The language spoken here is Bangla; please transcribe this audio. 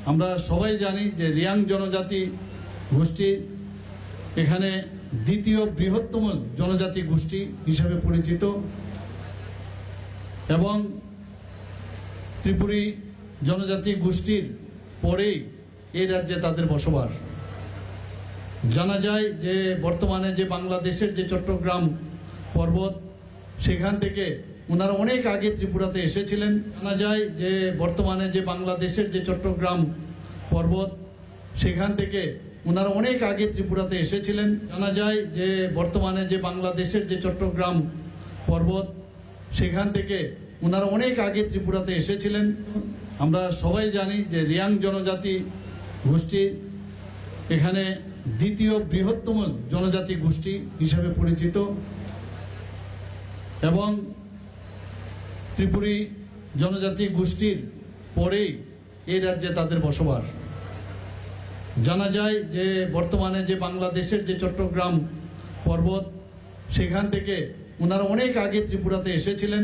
আমরা সবাই জানি যে রিয়াং জনজাতি গোষ্ঠী এখানে দ্বিতীয় বৃহত্তম জনজাতি গোষ্ঠী হিসাবে পরিচিত এবং ত্রিপুরী জনজাতি গোষ্ঠীর পরেই এই রাজ্যে তাদের বসবাস। জানা যায় যে বর্তমানে যে বাংলাদেশের যে চট্টগ্রাম পর্বত সেখান থেকে ওনারা অনেক আগে ত্রিপুরাতে এসেছিলেন। জানা যায় যে বর্তমানে যে বাংলাদেশের যে চট্টগ্রাম পর্বত সেখান থেকে ওনারা অনেক আগে ত্রিপুরাতে এসেছিলেন। জানা যায় যে বর্তমানে যে বাংলাদেশের যে চট্টগ্রাম পর্বত সেখান থেকে ওনারা অনেক আগে ত্রিপুরাতে এসেছিলেন। আমরা সবাই জানি যে রিয়াং জনজাতি গোষ্ঠী এখানে দ্বিতীয় বৃহত্তম জনজাতি গোষ্ঠী হিসাবে পরিচিত এবং ত্রিপুরী জনজাতি গোষ্ঠীর পরেই এই রাজ্যে তাদের বসবাস। জানা যায় যে বর্তমানে যে বাংলাদেশের যে চট্টগ্রাম পর্বত সেখান থেকে ওনারা অনেক আগে ত্রিপুরাতে এসেছিলেন।